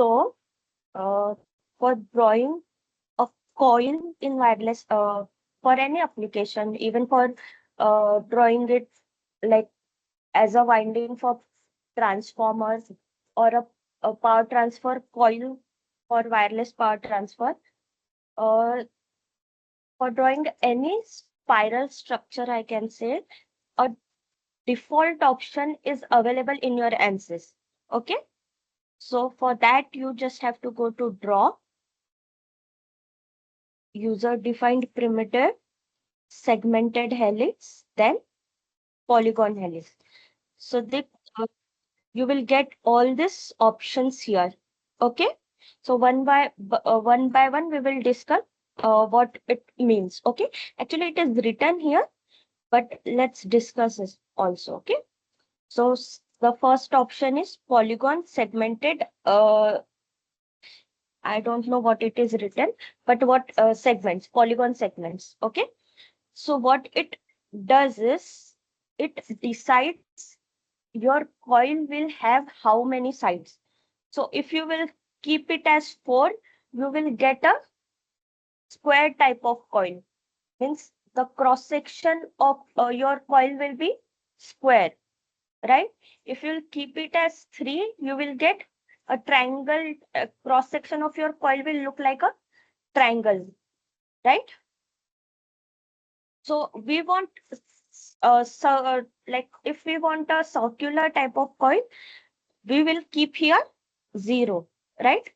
So, for drawing a coil in wireless, for any application, even for drawing it like as a winding for transformers or a power transfer coil for wireless power transfer, or for drawing any spiral structure, I can say a default option is available in your Ansys. Okay. So for that, you just have to go to draw, user defined primitive, segmented helix, then polygon helix. So uh, you will get all these options here. Okay. So one by one, we will discuss what it means. Okay. Actually, it is written here, but let's discuss this also. Okay. So the first option is polygon segmented. I don't know what it is written, but what segments, polygon segments. Okay. So what it does is it decides your coil will have how many sides. So if you will keep it as 4, you will get a square type of coil. Means the cross section of your coil will be square, right? If you keep it as 3, you will get a triangle. Cross section of your coil will look like a triangle, right? So we want like if we want a circular type of coil, we will keep here 0, right?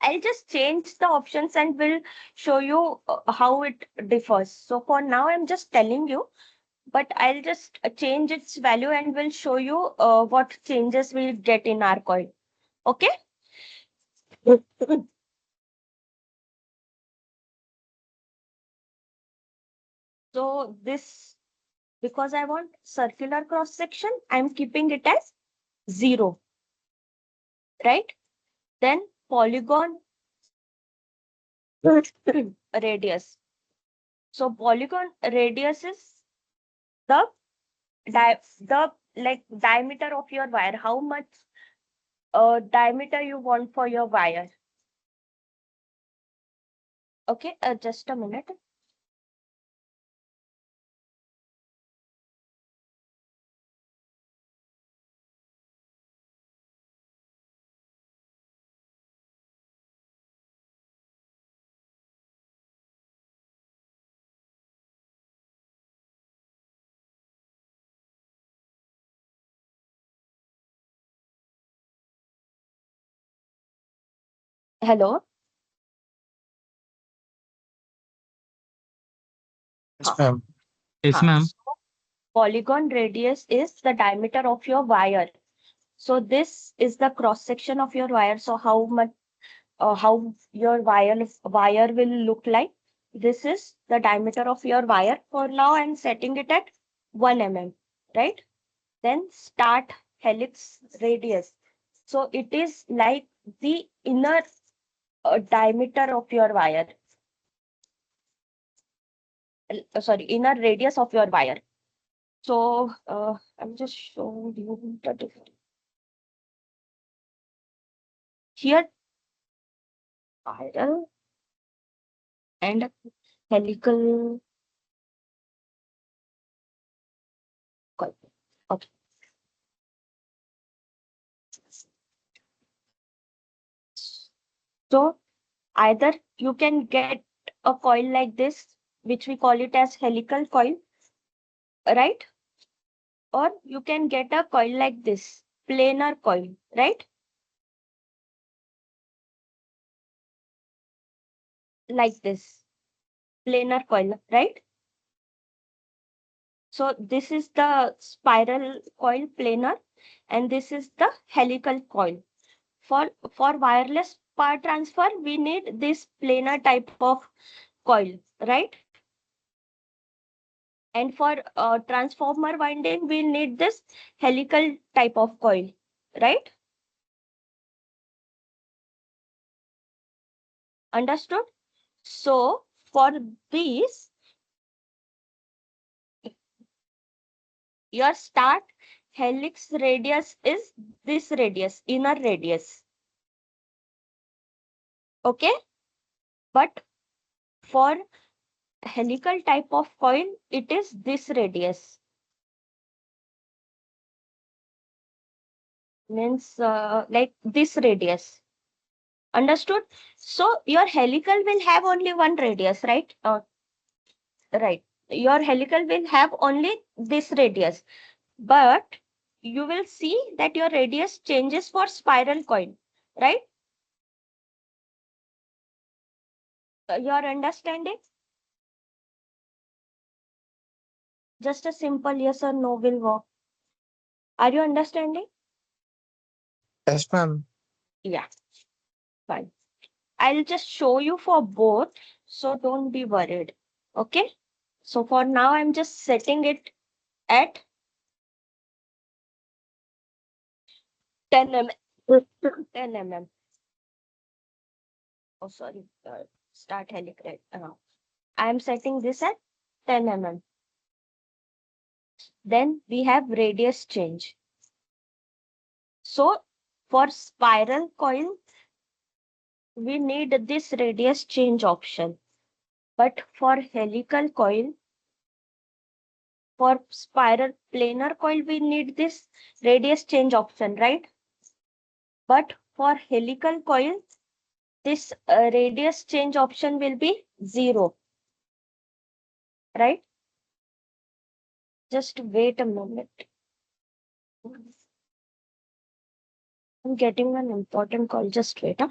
I'll just change the options and will show you how it differs. So for now, I'm just telling you, but I'll just change its value and will show you what changes we'll get in our coil. Okay. So this, because I want circular cross section, I'm keeping it as 0, right? Then polygon radius. So polygon radius is the the like diameter of your wire. How much diameter you want for your wire? Okay, just a minute. Hello. Yes, ma'am. Yes, ma'am. So polygon radius is the diameter of your wire. So this is the cross section of your wire. So how much, how your wire will look like? This is the diameter of your wire. For now, I'm setting it at 1 mm, right? Then start helix radius. So it is like the inner diameter of your wire. Sorry, inner radius of your wire. So I'm just showing you the difference. Here, spiral and helical coil. Okay. So either you can get a coil like this, which we call it as helical coil, right? Or you can get a coil like this, planar coil, right? Like this, planar coil, right? So this is the spiral coil planar, and this is the helical coil. For wireless power transfer, we need this planar type of coil, right? And for transformer winding, we need this helical type of coil, right? Understood? So for these, your start helix radius is this radius, inner radius. Okay, but for helical type of coil, it is this radius. Means like this radius. Understood? So your helical will have only one radius, right? Right. Your helical will have only this radius, but you will see that your radius changes for spiral coil, right? Your understanding? Just a simple yes or no will work. Are you understanding? Yes, ma'am. Yeah, fine. I'll just show you for both, so don't be worried. Okay? So for now, I'm just setting it at 10 mm. 10 mm. Oh, sorry. Start helical. I'm setting this at 10 mm. Then we have radius change. So for spiral coil, we need this radius change option. But for helical coil, for spiral planar coil, we need this radius change option, right? But for helical coil, this radius change option will be 0, right? Just wait a moment. I'm getting an important call. Just wait. Huh?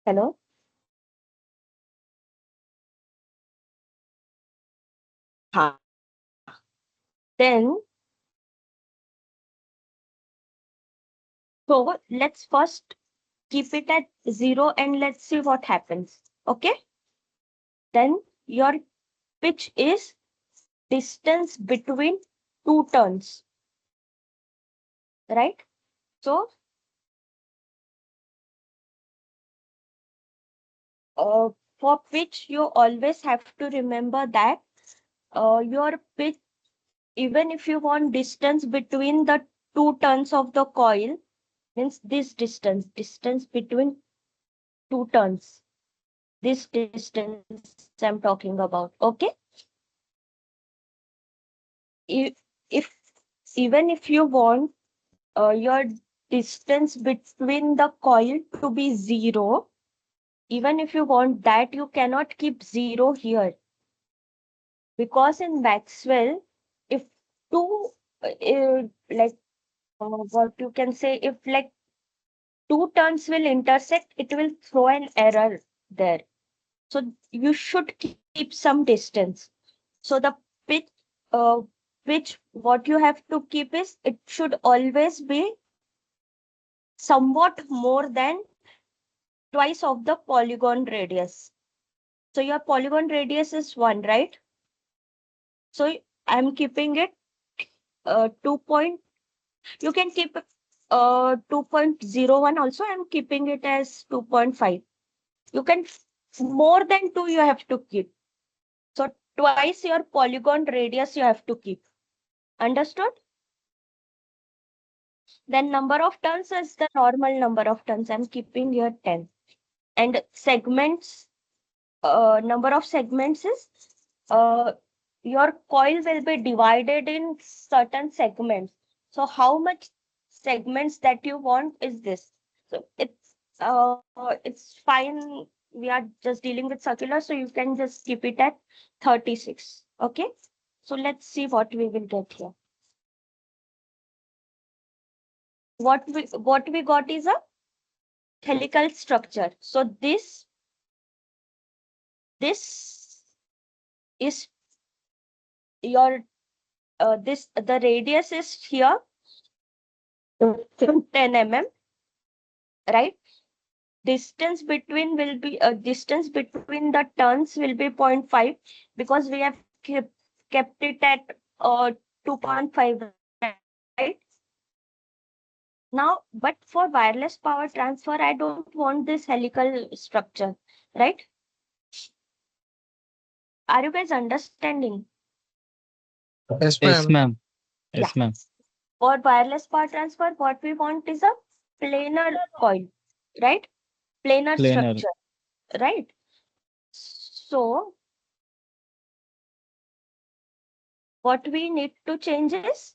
Hello? Ha. Then, so let's first keep it at 0 and let's see what happens. Okay? Then your pitch is distance between two turns, right? So for pitch, you always have to remember that your pitch, even if you want distance between the two turns of the coil, means this distance between two turns, this distance I'm talking about. Okay? If, if even if you want your distance between the coil to be 0, even if you want that, you cannot keep 0 here, because in Maxwell, if two like what you can say, if like two turns will intersect, it will throw an error there. So you should keep some distance. So the pitch, uh, which what you have to keep is, it should always be somewhat more than twice of the polygon radius. So your polygon radius is 1, right? So I'm keeping it 2 point. You can keep it 2.01 also. I'm keeping it as 2.5. You can more than 2 you have to keep. So twice your polygon radius you have to keep. Understood? Then number of turns is the normal number of turns. I'm keeping here 10. And segments, number of segments is uh, your coil will be divided in certain segments. So how much segments that you want is this. So it's fine. We are just dealing with circular, so you can just keep it at 36. Okay. So let's see what we will get here. What we got is a helical structure. So this is your this the radius is here 10 mm, right? Distance between the turns will be 0.5, because we have kept kept it at 2.5, right? Now, but for wireless power transfer, I don't want this helical structure, right? Are you guys understanding? Yes, Yes, ma'am. ma'am. Yeah. Yes, ma'am. For wireless power transfer, what we want is a planar coil, right? Planar Planar. structure, right? So what we need to change is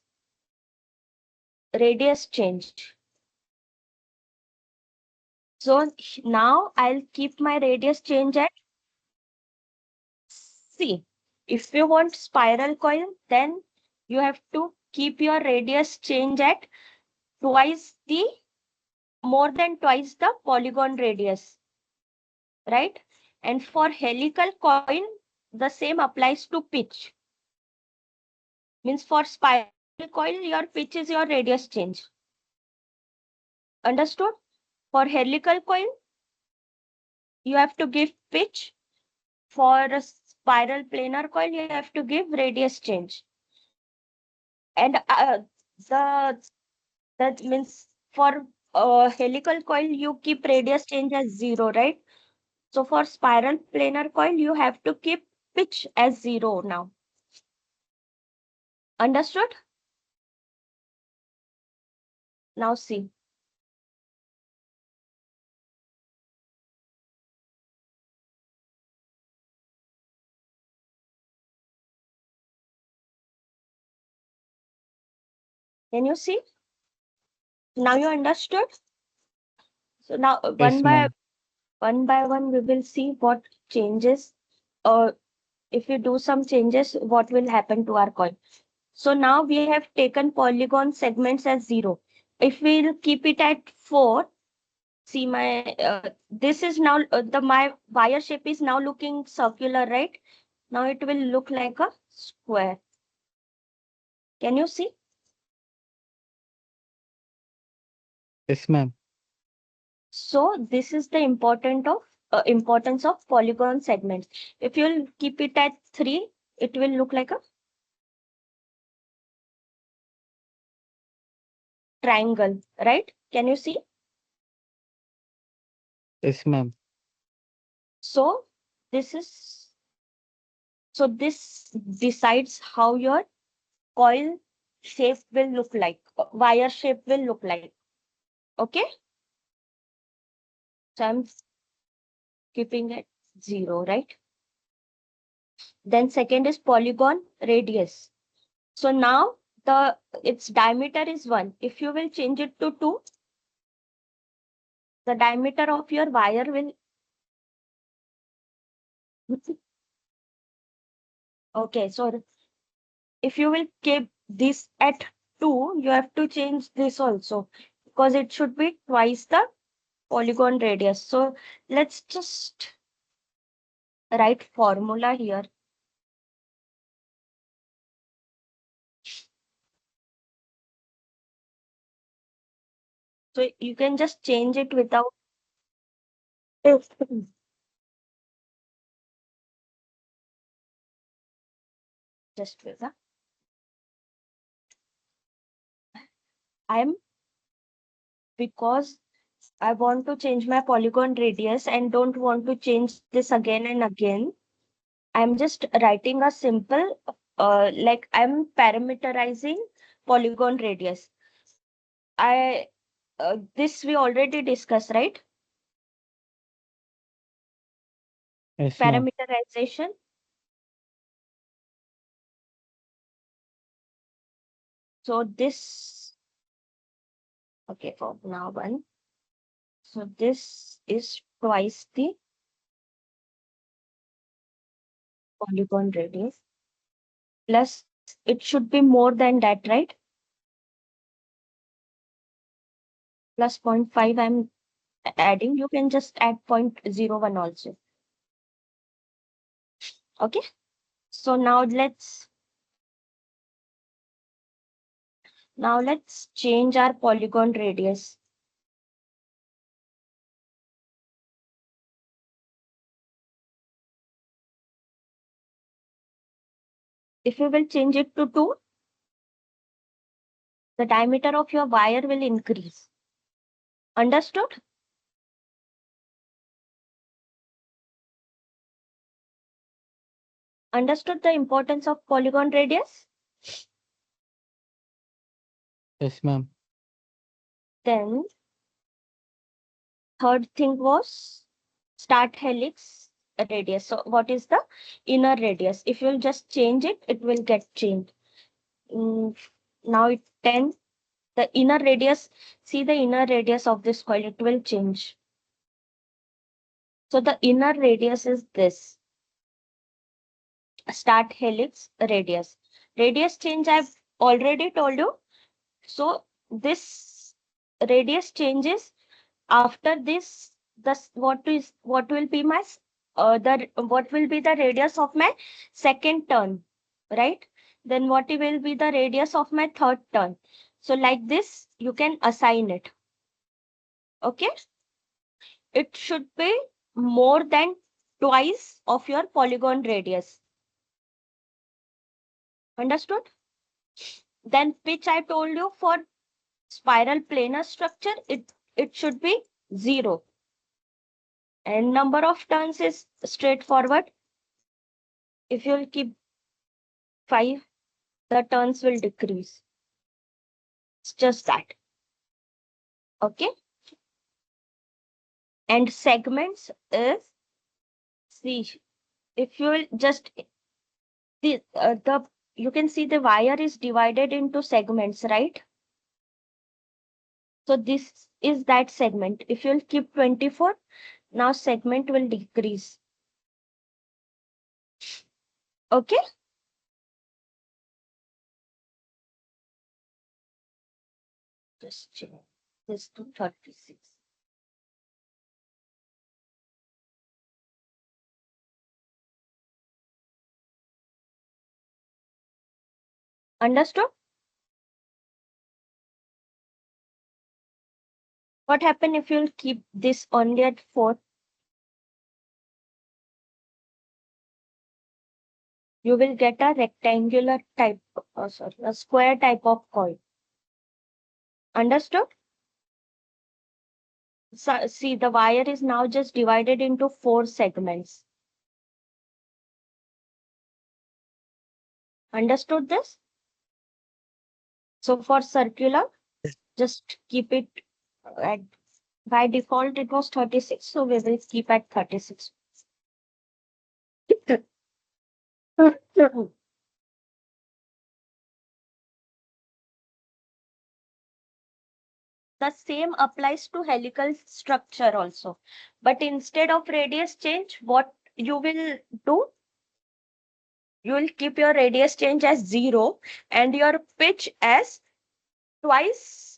radius change. So now I'll keep my radius change at C. If you want spiral coil, then you have to keep your radius change at twice the more than twice the polygon radius, right? And for helical coil, the same applies to pitch. Means for spiral coil, your pitch is your radius change. Understood? For helical coil, you have to give pitch. For a spiral planar coil, you have to give radius change. And the that means for helical coil, you keep radius change as 0, right? So for spiral planar coil, you have to keep pitch as 0 now. Understood? Now see. Can you see? Now you understood? So now Yes, ma'am. one by one, we will see what changes. If you do some changes, what will happen to our coil? So now we have taken polygon segments as 0. If we'll keep it at 4, see my this is now my wire shape is now looking circular, right? Now it will look like a square. Can you see? Yes, ma'am. So this is the importance of polygon segments. If you'll keep it at 3, it will look like a triangle, right? Can you see? Yes, ma'am. So this is this decides how your coil shape will look like, wire shape will look like. Okay, so I'm keeping it 0, right? Then second is polygon radius. So now its diameter is 1. If you will change it to 2, the diameter of your wire will okay. So if you will keep this at 2, you have to change this also, because it should be twice the polygon radius. So let's just write formula here. So you can just change it without just with the I'm because I want to change my polygon radius and don't want to change this again and again. I'm just writing a simple like I'm parameterizing polygon radius. I this we already discussed, right? Yes, ma'am. Parameterization. So this okay for now one. So this is twice the polygon radius plus it should be more than that, right? Plus 0.5 I'm adding. You can just add 0.01 also. Okay. So now let's change our polygon radius. If you will change it to 2, the diameter of your wire will increase. Understood? Understood the importance of polygon radius? Yes, ma'am. Then third thing was start helix radius. So what is the inner radius? If you'll just change it, it will get changed. Now it 10. The inner radius, see the inner radius of this coil, it will change. So the inner radius is this. Start helix radius. Radius change I've already told you. So this radius changes after this. What will be my what will be the radius of my second turn, right? Then what will be the radius of my third turn? So like this, you can assign it. Okay, it should be more than twice of your polygon radius. Understood? Then pitch I told you for spiral planar structure, it should be 0. And number of turns is straightforward. If you'll keep 5, the turns will decrease. It's just that. Okay. And segments is, see, if you will just the you can see the wire is divided into segments, right? So this is that segment. If you'll keep 24, now segment will decrease. Okay. Just change this to 36. Understood? What happen if you'll keep this only at 4? You will get a rectangular type, sorry, a square type of coil. Understood? So, see, the wire is now just divided into 4 segments. Understood this? So for circular, just keep it at, by default it was 36, so we will keep at 36. The same applies to helical structure also. But instead of radius change, what you will do? You will keep your radius change as 0 and your pitch as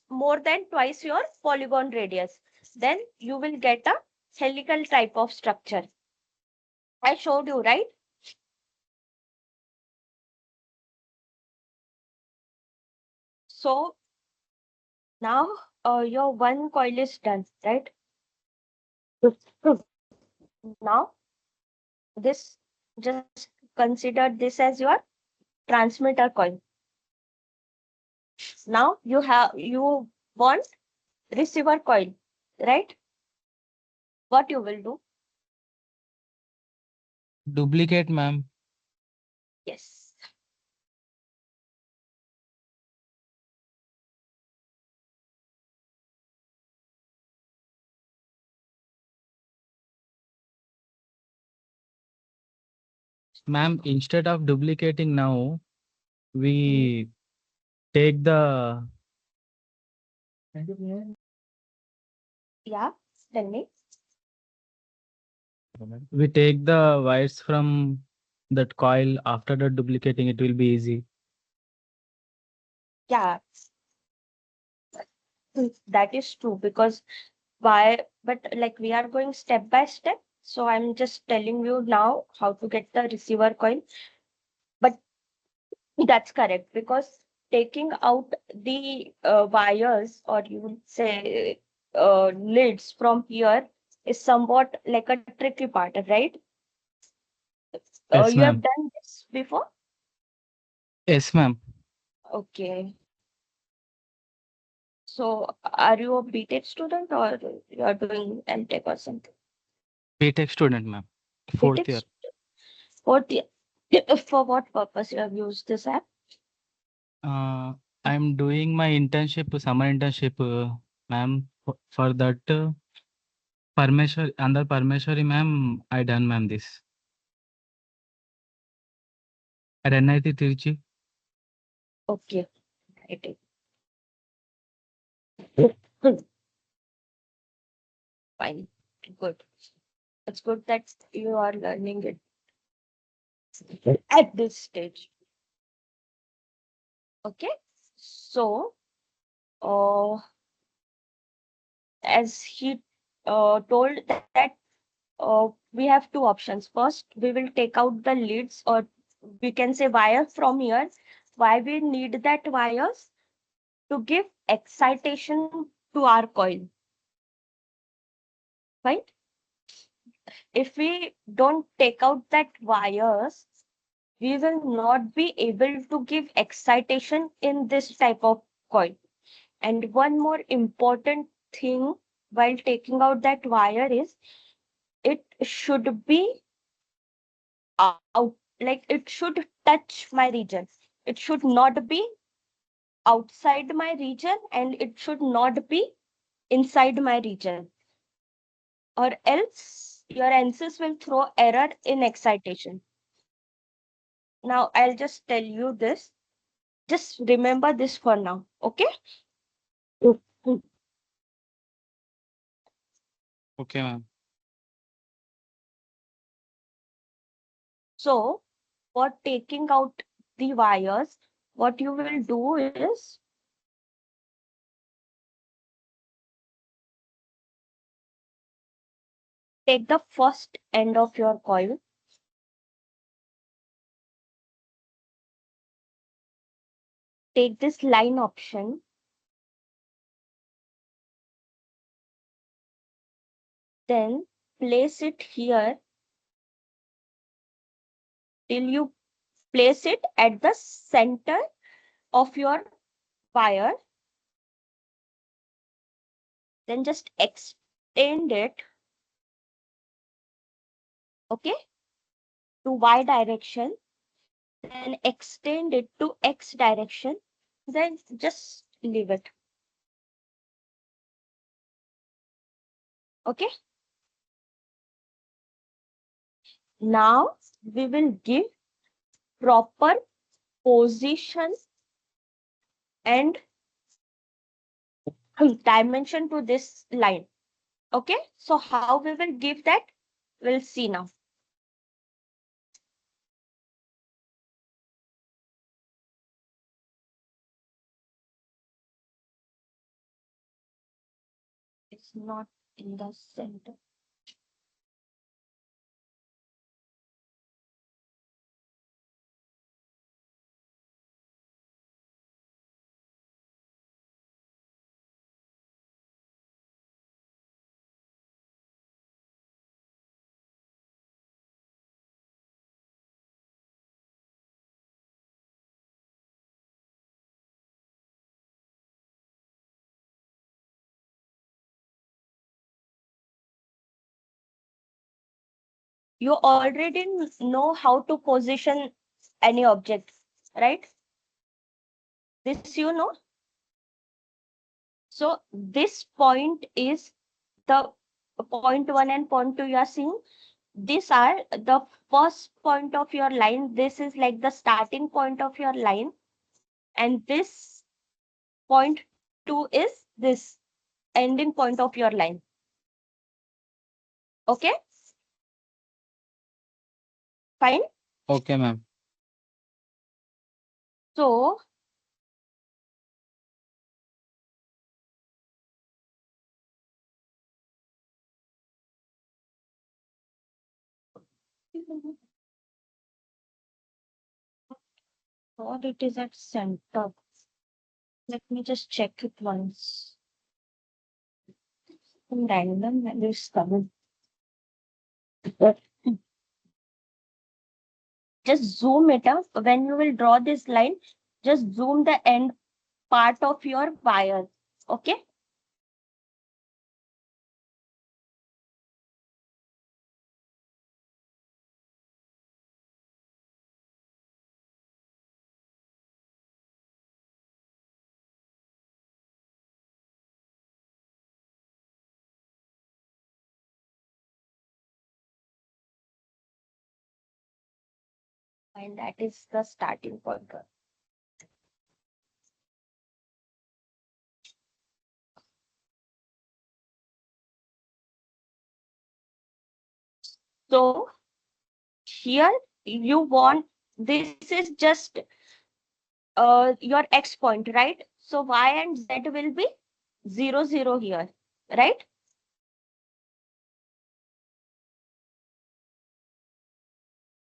more than twice your polygon radius. Then you will get a helical type of structure. I showed you, right? So now your one coil is done, right? Now this, just consider this as your transmitter coil. Now you want receiver coil, right? What you will do? Duplicate, ma'am. Yes. Ma'am, instead of duplicating now, we take the Yeah, tell me. we take the wires from that coil. After the duplicating, it will be easy. Yeah, that is true, because why, but like we are going step by step. So I'm just telling you now how to get the receiver coil. But that's correct, because taking out the wires, or you would say leads from here, is somewhat like a tricky part, right? Yes, You have ma'am. done this before? Yes, ma'am. Okay. So are you a BTech student or you are doing MTech or something? BTech student, ma'am. Fourth BTech year. for the for what purpose you have used this app? I'm doing my internship, summer internship, ma'am. For that, under Parmeshwari, ma'am, I done, ma'am, this. At NIT Tiruchi. Okay. BTech. Fine. Good. It's good that you are learning it at this stage. Okay. So, uh, as he told that we have two options. First, we will take out the leads, or we can say wire from here. Why we need that wires? To give excitation to our coil, right? If we don't take out that wires, we will not be able to give excitation in this type of coil. And one more important thing while taking out that wire is it should be out, like it should touch my region. It should not be outside my region and it should not be inside my region, or else your Ansys will throw error in excitation. Now I'll just tell you this. Just remember this for now, okay? Mm. Okay, ma'am. So for taking out the wires, what you will do is take the first end of your coil, take this line option, then place it here till you place it at the center of your wire. Then just extend it, okay, to Y direction, then extend it to X direction, then just leave it. Okay. Now we will give proper position and dimension to this line. Okay. So how we will give that? We'll see now. It's not in the center. You already know how to position any object, right? This you know. So this point is the point one and point two you are seeing. These are the first point of your line. This is like the starting point of your line. And this point two is this ending point of your line. Okay, fine. Okay, ma'am. So or it is at center. Let me just check it once. Some random value is coming. just zoom it up. When you will draw this line, just zoom the end part of your wire. Okay. And that is the starting point. So here you want, this is just your X point, right? So Y and Z will be 0, 0 here, right?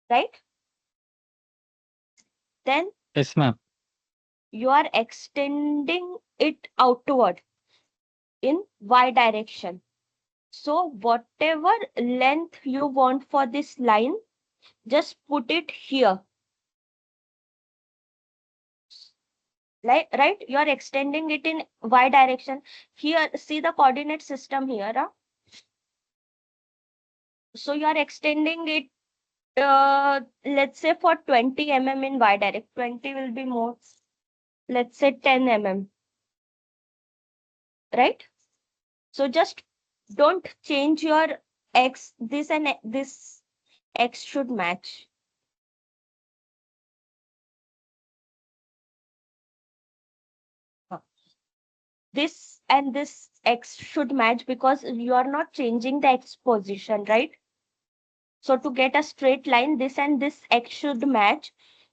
Right? Then Yes, ma'am. you are extending it outward in Y direction. So whatever length you want for this line, just put it here. Like, right? You are extending it in Y direction. Here, see the coordinate system here. So you are extending it, let's say for 20 mm in Y direct. 20 will be more. Let's say 10 mm, right? So just don't change your X. This and this X should match. This and this X should match because you are not changing the X position, right? So to get a straight line, this and this X should match.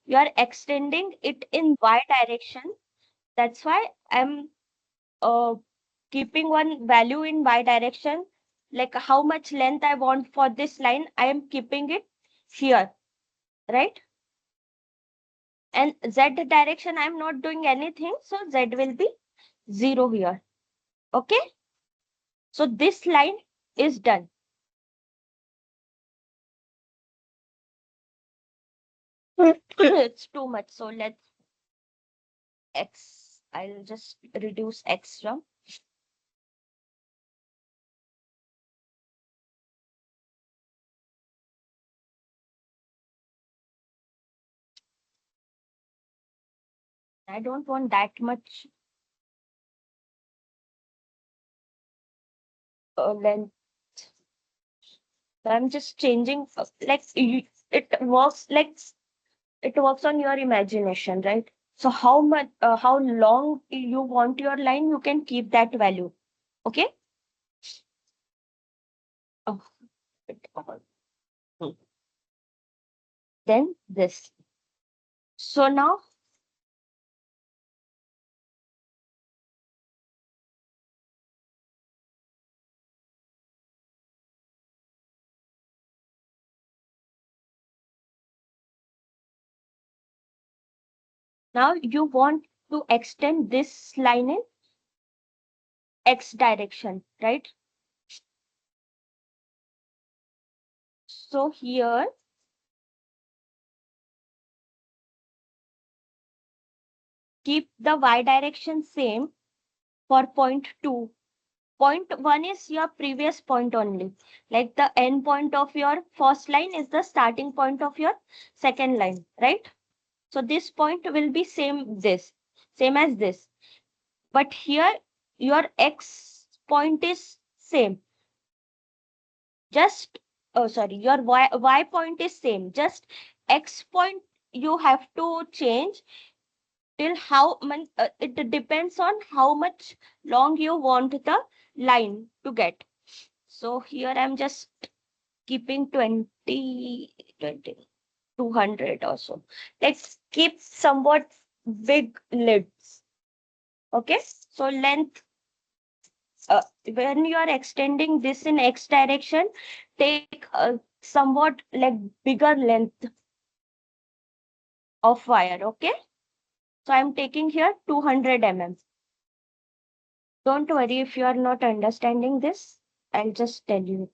You are extending it in Y direction. That's why I'm keeping one value in Y direction. Like how much length I want for this line, I am keeping it here, right? And Z direction, I'm not doing anything. So Z will be 0 here. Okay. So this line is done. It's too much. So let's X. I'll just reduce extra. I don't want that much length. I'm just changing. It works like it works on your imagination, right? So how much, how long you want your line, you can keep that value. Okay. Oh, hmm. Then this. So now you want to extend this line in X direction, right? So here keep the Y direction same for point 2. Point 1 is your previous point only. Like the end point of your first line is the starting point of your second line, right? So this point will be same as this. But here your X point is same. Just, oh sorry, your Y point is same. Just X point you have to change till how much, it depends on how much long you want the line to get. So here I'm just keeping 20, 20, 200 or so. Let's keep somewhat big lids. Okay. So length, when you are extending this in X direction, take somewhat like bigger length of wire. Okay. So I'm taking here 200 mm. Don't worry if you are not understanding this. I'll just tell you.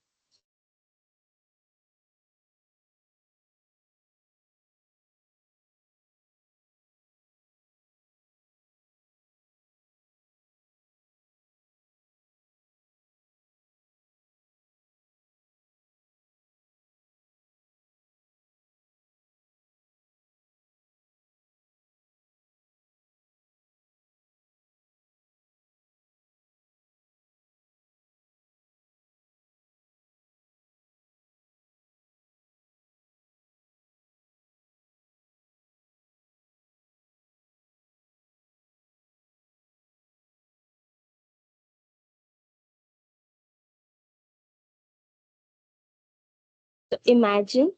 So imagine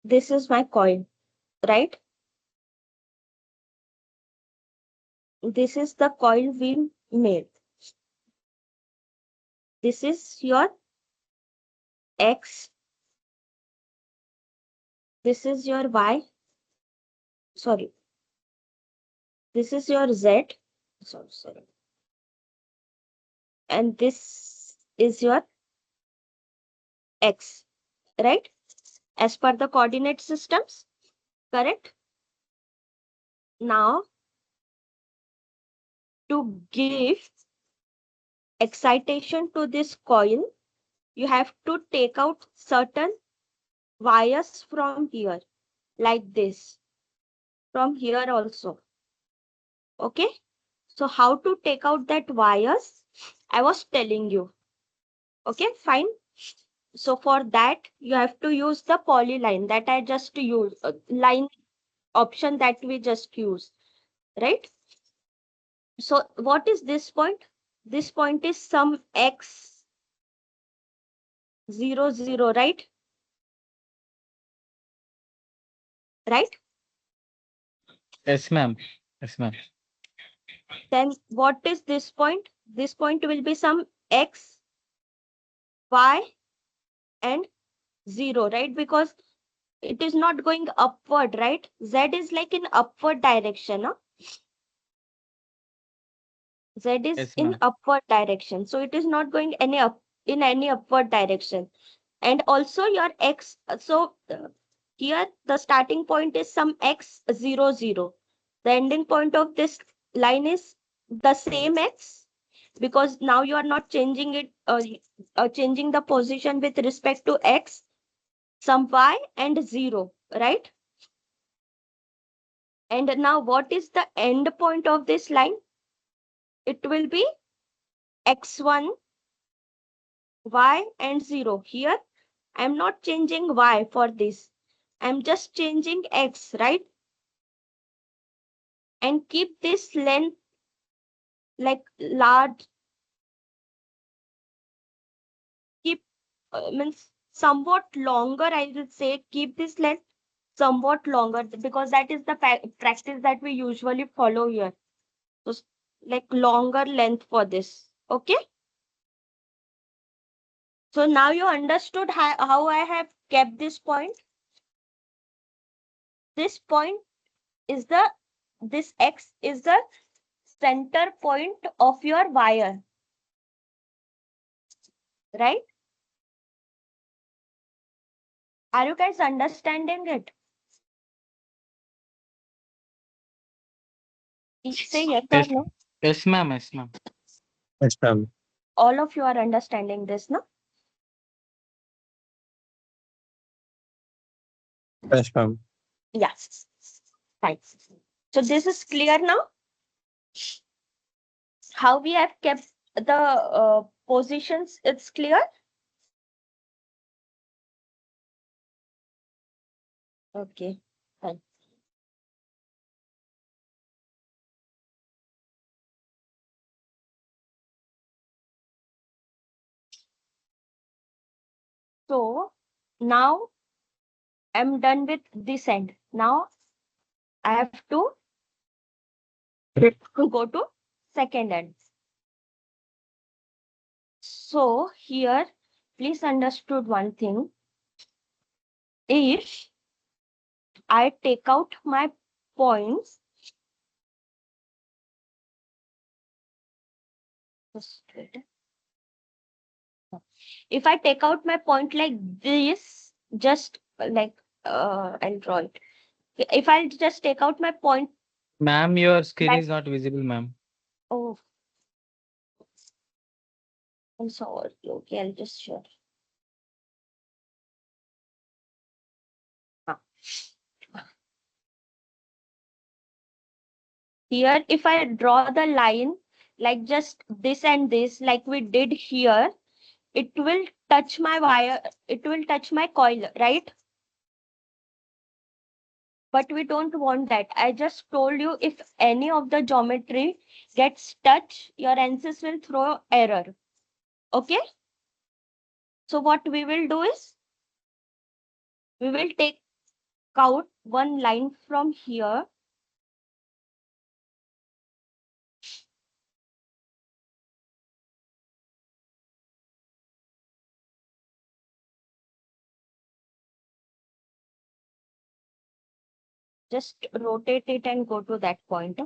this is my coil, right? This is the coil we made. This is your X. This is your Y. Sorry. This is your Z. Sorry. And this is your X, right? As per the coordinate systems, correct? Now, to give excitation to this coil, you have to take out certain wires from here, like this, from here also. Okay? So how to take out that wires? I was telling you. Okay, fine. So for that, you have to use the polyline that I just used, line option that we just used, right? So what is this point? This point is some x 00, right? Right? Yes, ma'am. Yes, ma'am. Then what is this point? This point will be some x, y, and 0, right? Because it is not going upward, right? Z is like in upward direction. Huh? Z is Yes, in ma'am. upward direction. So it is not going any up in any upward direction. And also your x, so here the starting point is some x 00. The ending point of this line is the same x, because now you are not changing it, changing the position with respect to x, some y and 0, right? And now what is the end point of this line? It will be x1, y and 0. Here I'm not changing y for this. I'm just changing x, right? And keep this length like large, keep means somewhat longer, I would say. Keep this length somewhat longer, because that is the practice that we usually follow here. So like longer length for this. Okay. So now you understood how I have kept this point. This point is this X is the center point of your wire, right? Are you guys understanding it? Say yes or Yes, no. yes, ma'am. Yes, ma'am. Yes, ma'am. All of you are understanding this, no? Yes, ma'am. Yes. Fine. So this is clear now. How we have kept the positions, it's clear. Okay, fine. So now I'm done with this end. Now I have to go to second end. So here, please understood one thing. If I take out my points, if I take out my point like this, just like I'll draw it. If I'll just take out my point Ma'am, your screen like, is not visible, ma'am. oh, I'm sorry. Okay, I'll just share. Huh. Here, if I draw the line like just this and this, like we did here, it will touch my wire, it will touch my coil, right? But we don't want that. I just told you, if any of the geometry gets touched, your Ansys will throw error. Okay? So what we will do is, we will take out one line from here. Just rotate it and go to that point.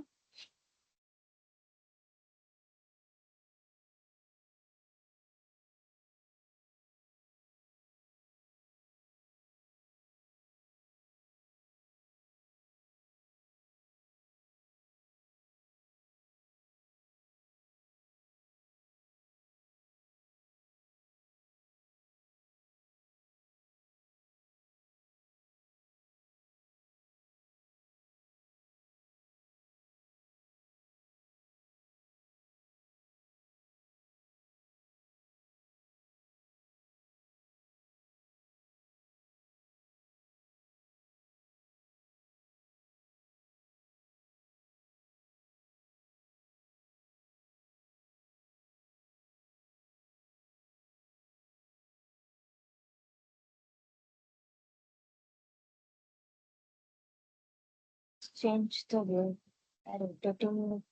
Change the way by rotating.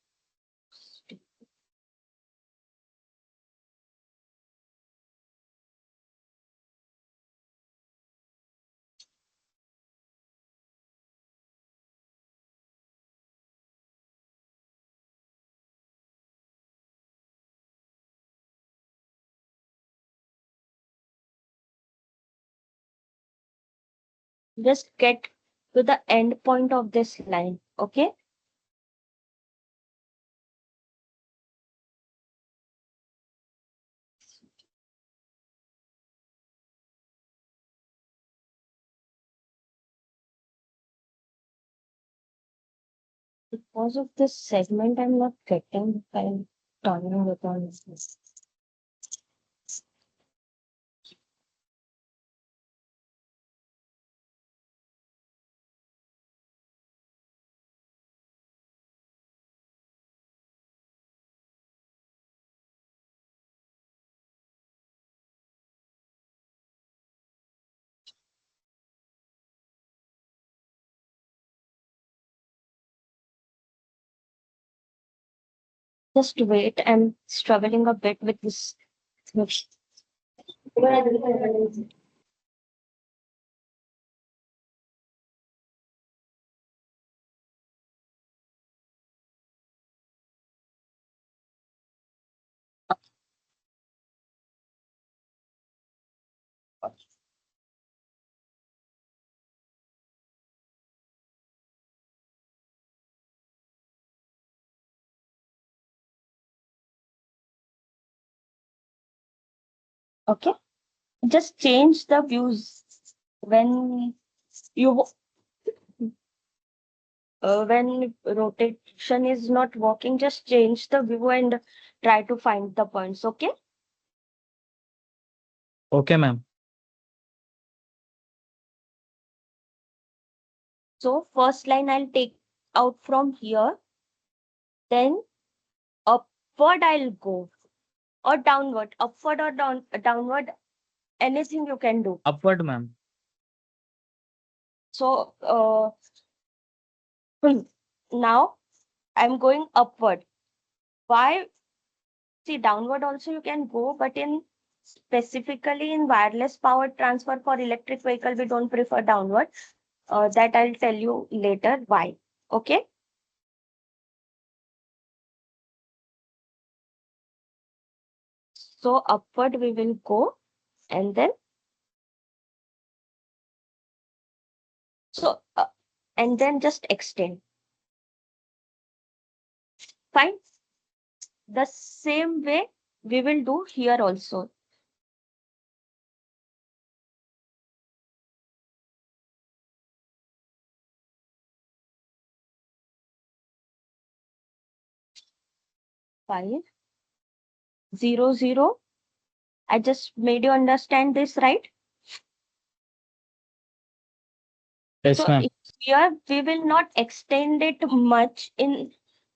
Just get to the end point of this line. Okay. Because of this segment, I'm not getting by turning it on. Just wait. I'm struggling a bit with this. Okay. Just change the views when you when rotation is not working. Just change the view and try to find the points. Okay. Okay, ma'am. So first line I'll take out from here. Then upward I'll go, or downward, upward or downward, anything you can do. Upward, ma'am. So now I'm going upward. Why? See, downward also you can go, but in specifically in wireless power transfer for electric vehicle, we don't prefer downward. That I'll tell you later why. Okay. So upward we will go, and then and then just extend. Fine. The same way we will do here also. Five, 0, 0. I just made you understand this, right? Yes, So ma'am. here we will not extend it much in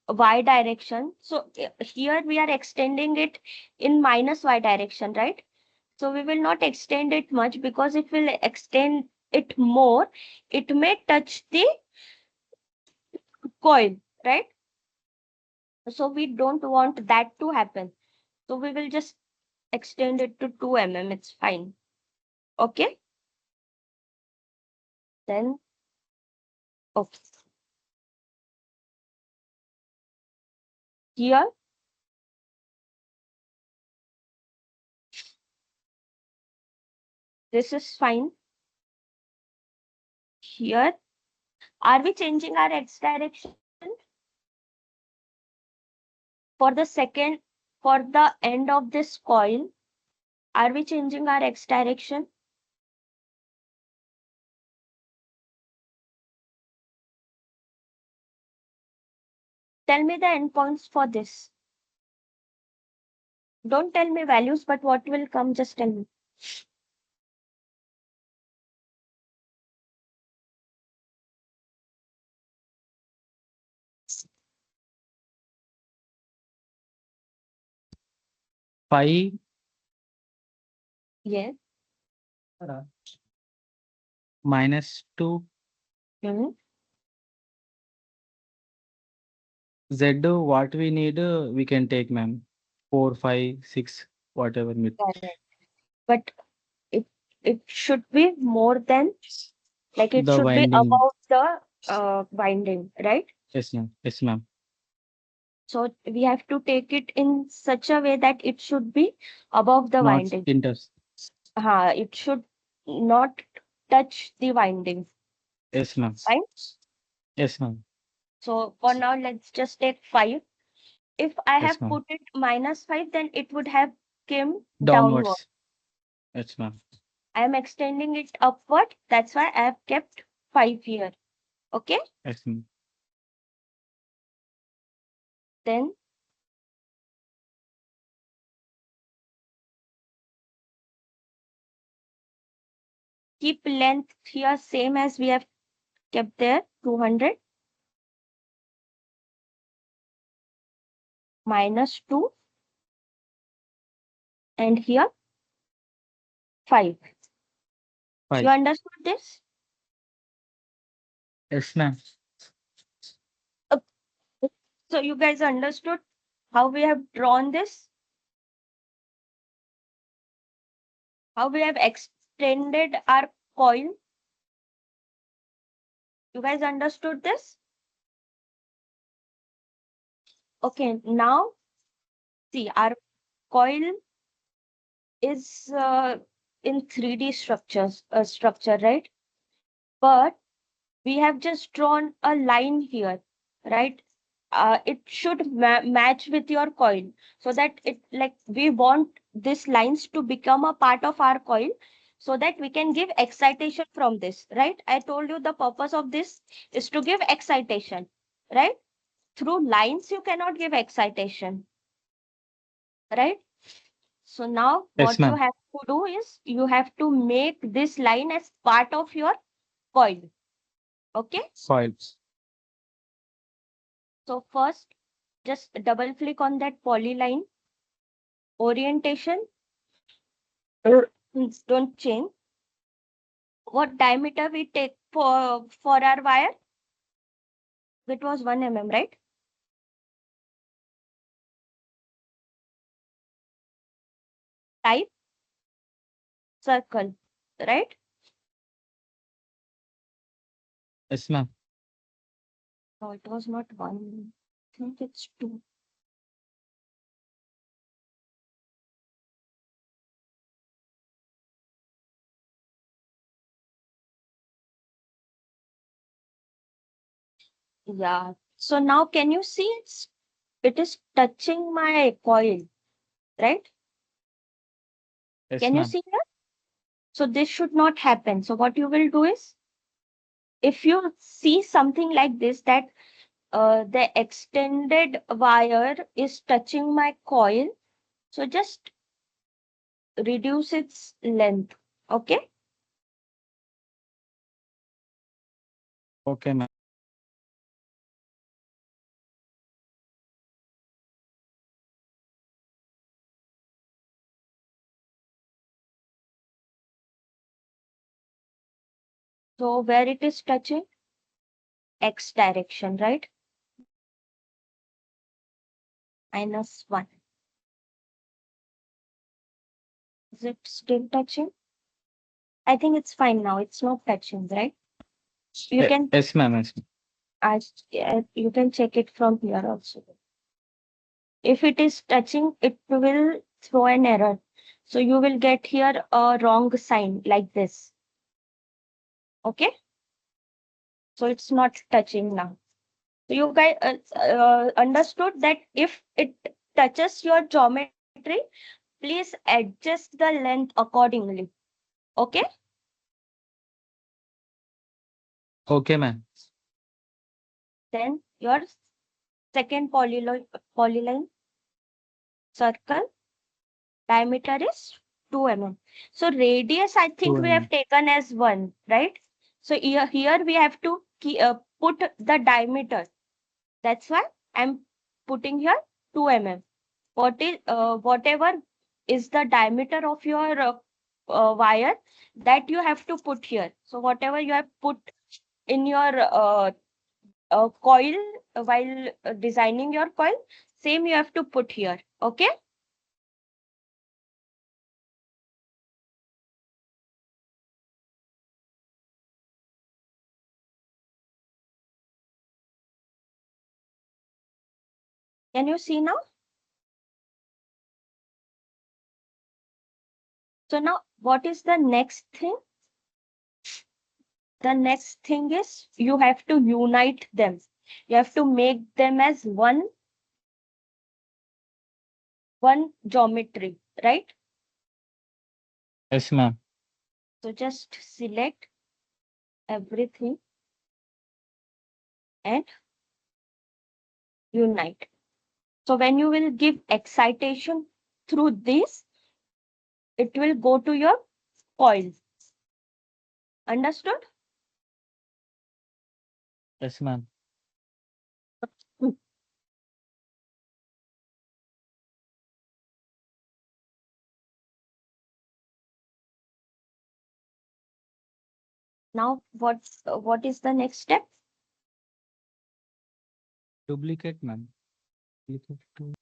y direction. So here we are extending it in minus y direction, right? So we will not extend it much, because if we'll extend it more, it may touch the coil, right? So we don't want that to happen. So we will just extend it to 2 mm. It's fine. Okay. Then, okay. Here, this is fine. Here, are we changing our x direction for the second, for the end of this coil? Are we changing our x direction? Tell me the endpoints for this. Don't tell me values, but what will come, just tell me. Phi Yes. -2 Hmm. Z, what we need, we can take, ma'am. 4, 5, 6, whatever. Correct. But it it should be more than, like it The should be winding. above the winding, right? Yes, ma'am. Yes, ma'am. So we have to take it in such a way that it should be above the Not winding. inters. It should not touch the winding, Yes, ma'am. right? Yes, ma'am. So for now, let's just take 5. If I Yes, have ma'am. put it -5, then it would have came downward. Downwards. Yes, ma'am. I am extending it upward. That's why I have kept 5 here. Okay. Yes, ma'am. Then keep length here same as we have kept there, 200 -2, and here 5. You 5. understood this? Yes, ma'am. Uh, So you guys understood how we have drawn this? How we have extended our coil? You guys understood this? Okay, now see, our coil is in 3D structure, right? But we have just drawn a line here, right? It should match with your coil, so that it, like, we want these lines to become a part of our coil, so that we can give excitation from this, right? I told you the purpose of this is to give excitation, right? Through lines you cannot give excitation, right? So now Yes, what you ma'am. have to do is you have to make this line as part of your coil. Okay. Coil. So first, just double click on that polyline. Orientation, don't change. What diameter we take for our wire? It was 1 mm, right? Type circle, right? Yes, ma'am. No, it was not 1. I think it's 2. Yeah. So now can you see it is touching my coil, right? Yes, Can you ma'am. see that? So this should not happen. So what you will do is, if you see something like this, that the extended wire is touching my coil, so just reduce its length. Okay. Okay, ma'am. So where it is touching? X direction, right? -1. Is it still touching? I think it's fine now. It's not touching, right? You can Yes, ma'am. Yes. you can check it from here also. If it is touching, it will throw an error. So you will get here a wrong sign like this. Okay? So it's not touching now. So you guys understood that if it touches your geometry, please adjust the length accordingly. Okay? Okay, ma'am. Then your second polyline circle diameter is 2 mm. So radius, I think 2 we have mm. taken as 1, right? So here we have to put the diameter. That's why I'm putting here 2 mm. Whatever is the diameter of your wire, that you have to put here. So whatever you have put in your coil while designing your coil, same you have to put here. Okay? Can you see now? So now what is the next thing? The next thing is you have to unite them. You have to make them as one geometry, right? Yes, ma'am. So just select everything and unite. So when you will give excitation through this, it will go to your coil. Understood? Yes, ma'am. Now what is the next step? Duplicate, ma'am. Duplicate to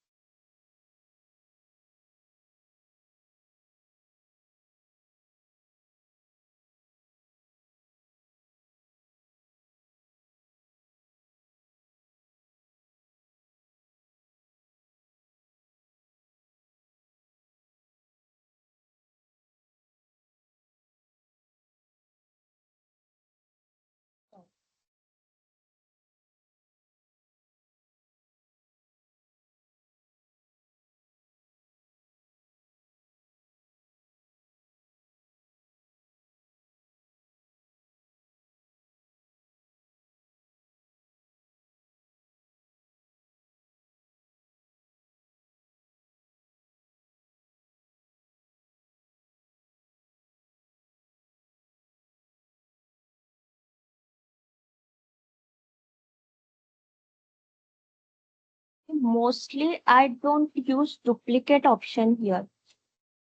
Mostly I don't use duplicate option here.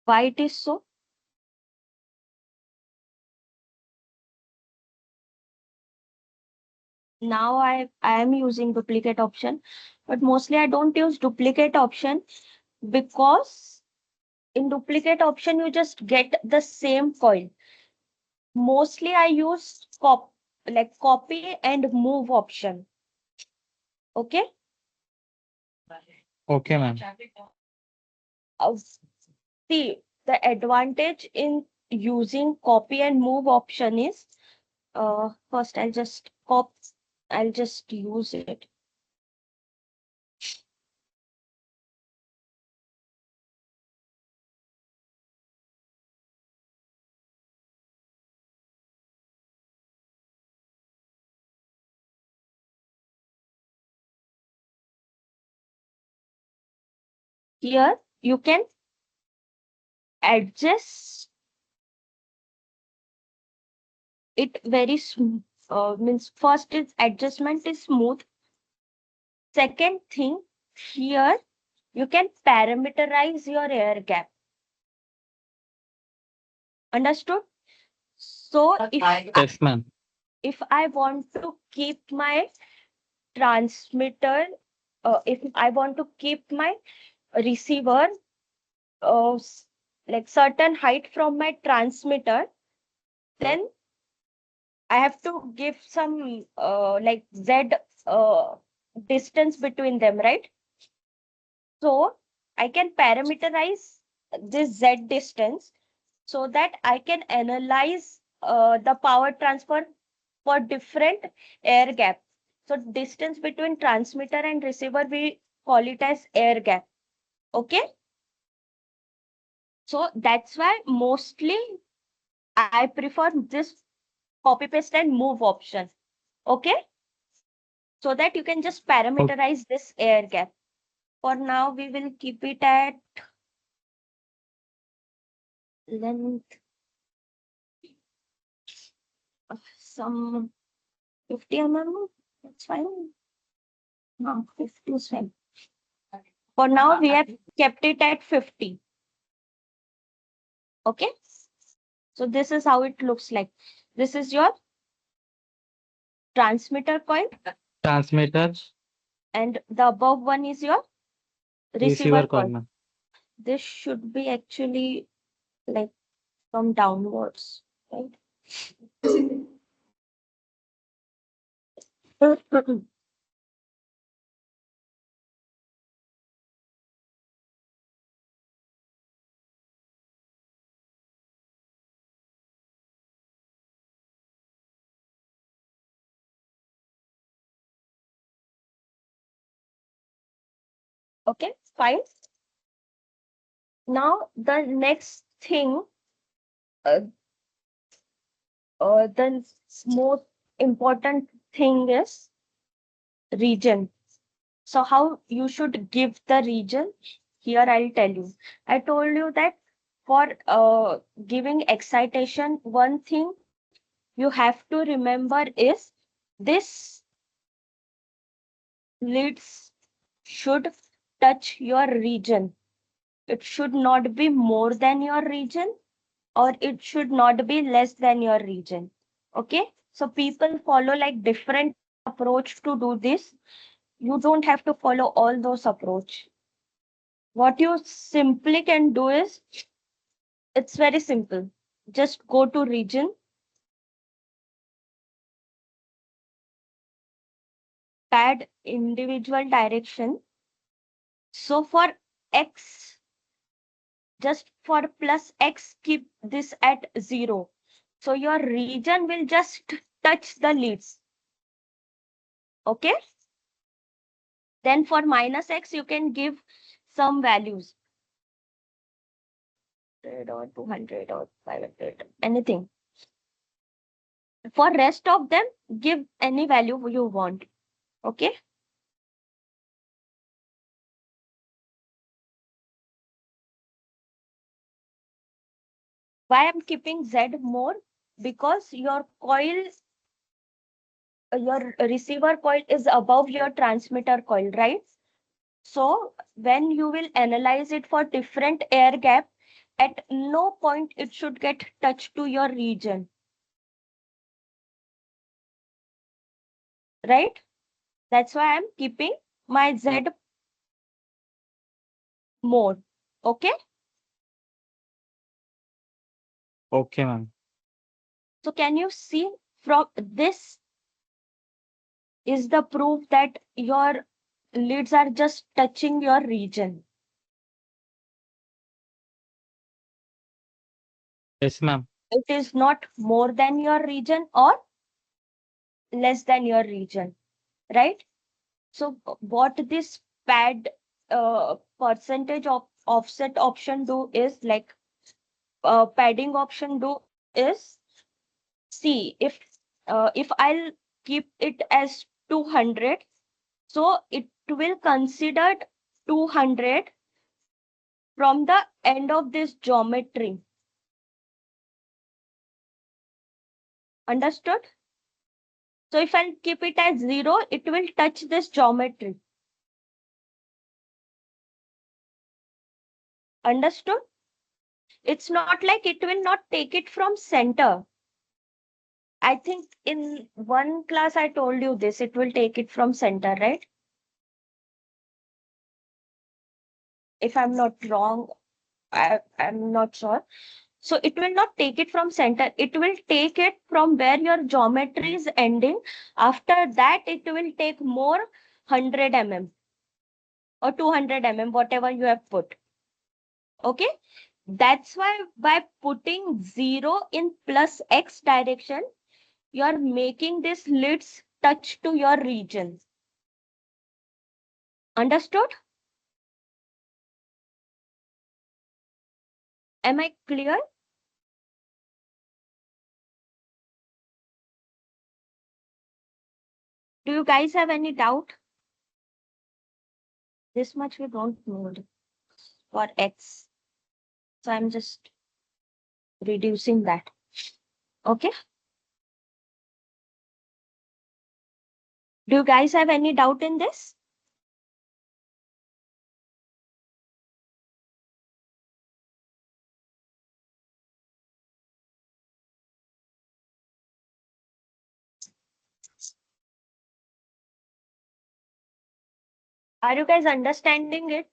Why it is so? Now I am using duplicate option, but mostly I don't use duplicate option because in duplicate option you just get the same coil. Mostly I use copy and move option. Okay? okay, ma'am. See, the advantage in using copy and move option is first I'll just use it. Here you can adjust it very smooth. Means first is adjustment is smooth. Second thing, here you can parameterize your air gap. Understood? So if Yes, ma'am. if I want to keep my transmitter, if I want to keep my receiver like certain height from my transmitter, then I have to give some like Z uh, distance between them, right? So I can parameterize this Z distance so that I can analyze the power transfer for different air gap. So distance between transmitter and receiver, we call it as air gap. Okay. So that's why mostly I prefer this copy paste and move option. Okay. So that you can just parameterize this air gap. For now, we will keep it at length of some 50 mm. That's fine. No, 50 is fine. For now, we have kept it at 50. Okay. So this is how it looks like. This is your transmitter coil, Transmitter, and the above one is your receiver receiver coil, coil. ma'am. This should be actually like from downwards, right? Okay, fine. Now the next thing, uh, the most important thing is region. So how you should give the region? Here I'll tell you. I told you that for giving excitation, one thing you have to remember is this leads should touch your region. It should not be more than your region, or it should not be less than your region. Okay. So people follow like different approach to do this. You don't have to follow all those approach. What you simply can do is, it's very simple. Just go to region, pad individual direction. So for X, just for plus X, keep this at 0. So your region will just touch the leads. Okay. Then for minus X, you can give some values. 100 or 200 or 500, anything. For rest of them, give any value you want. Okay. Why I'm keeping Z more? Because your coil, your receiver coil is above your transmitter coil, right? So when you will analyze it for different air gap, at no point it should get touched to your region, right? That's why I'm keeping my Z more. Okay. Okay, ma'am. So can you see from this is the proof that your leads are just touching your region. Yes, ma'am. It is not more than your region or less than your region, right? So what this pad percentage of offset option do is like padding option do is, see if I'll keep it as 200, so it will consider 200 from the end of this geometry. Understood? So if I'll keep it as 0, it will touch this geometry. Understood? It's not like it will not take it from center. I think in one class I told you this, it will take it from center, right? If I'm not wrong, I'm not sure. So it will not take it from center. It will take it from where your geometry is ending. After that, it will take more 100 mm or 200 mm, whatever you have put. Okay. That's why by putting 0 in plus X direction, you are making this lids touch to your region. Understood? Am I clear? Do you guys have any doubt? This much we don't need for X. So I'm just reducing that. Okay. Do you guys have any doubt in this? Are you guys understanding it?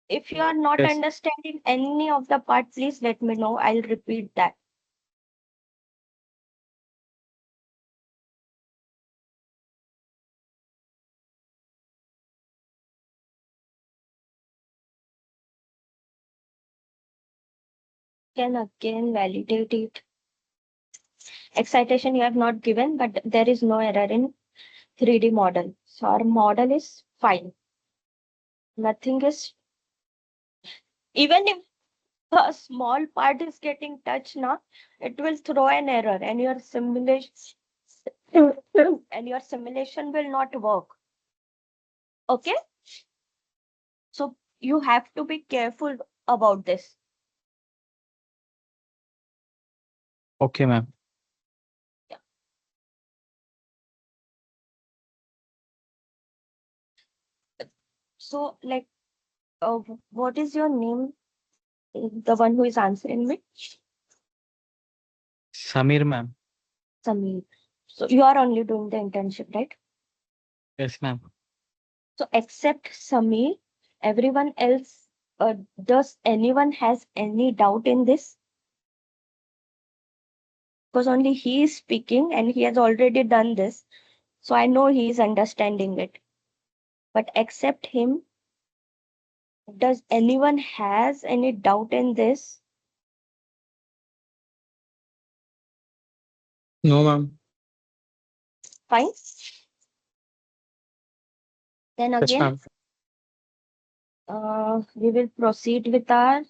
If you are not Yes. understanding any of the part, please let me know. I'll repeat that. Can again validate it. Excitation you have not given, but there is no error in 3D model. So our model is fine. Nothing is, even if a small part is getting touched now, it will throw an error and your simulation will not work. Okay. So you have to be careful about this. Okay, ma'am. So like, what is your name? The one who is answering me? Samir, ma'am. Sameer. So you are only doing the internship, right? Yes, ma'am. So except Sameer, everyone else, does anyone has any doubt in this? Because only he is speaking and he has already done this. So I know he is understanding it. But except him, does anyone has any doubt in this? No, ma'am. Fine. Then Yes, again, ma'am. we will proceed with our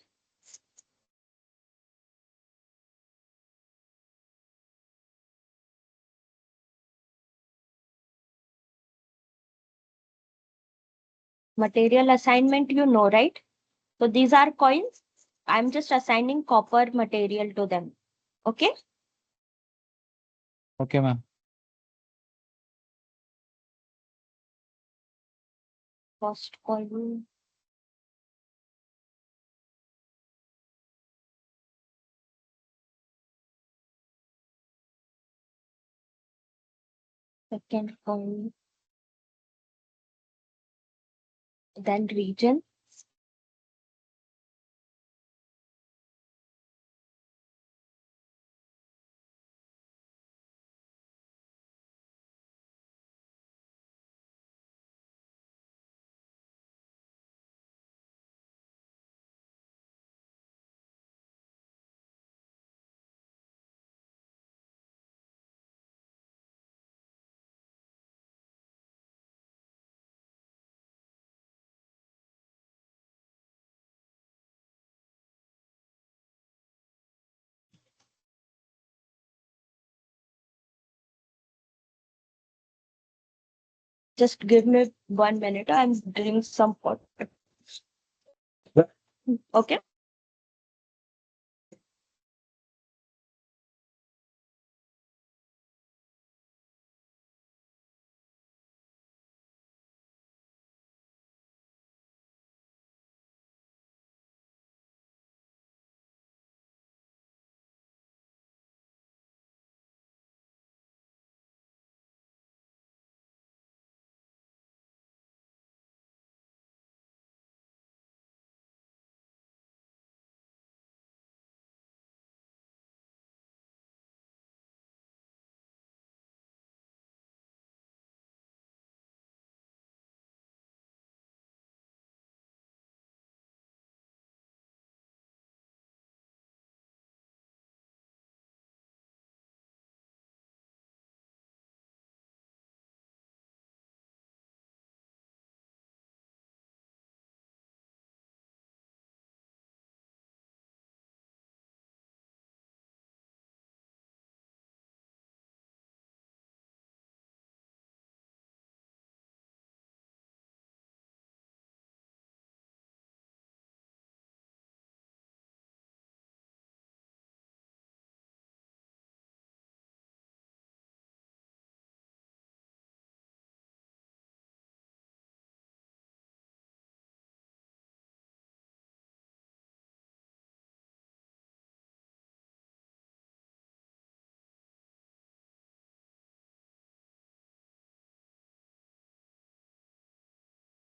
material assignment, you know, right? So these are coins. I'm just assigning copper material to them. Okay. Okay, ma'am. First coin, second coin, then region. Just give me 1 minute. I'm doing some pot. Okay.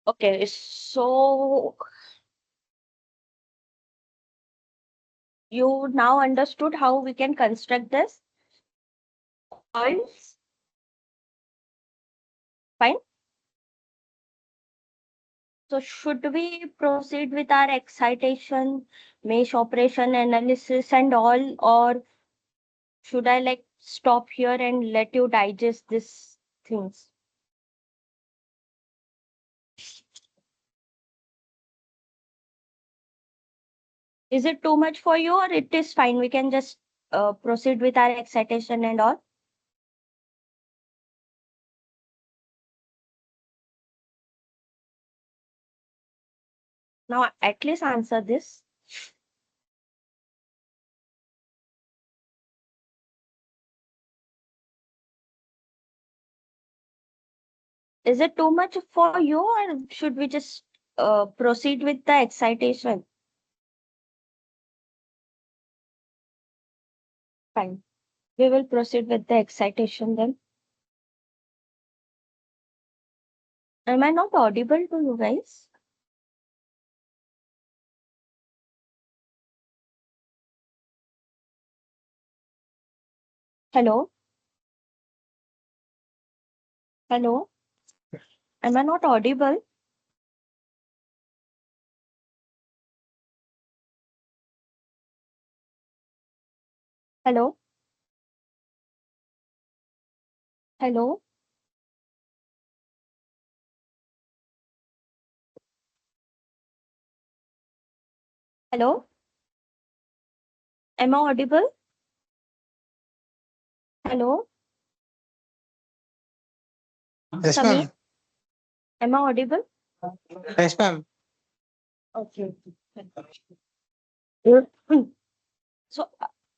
Okay, so you now understood how we can construct this coils. Fine. So should we proceed with our excitation, mesh operation analysis and all, or should I like stop here and let you digest these things? Is it too much for you or it is fine? We can just proceed with our excitation and all. Now at least answer this. Is it too much for you or should we just proceed with the excitation? Fine. We will proceed with the excitation then. Am I not audible to you guys? Hello? Hello? Am I not audible? Hello? Hello? Hello? Am I audible? Hello? Yes, Samir? ma'am. Am I audible? Yes, ma'am. Okay. Hmm. So,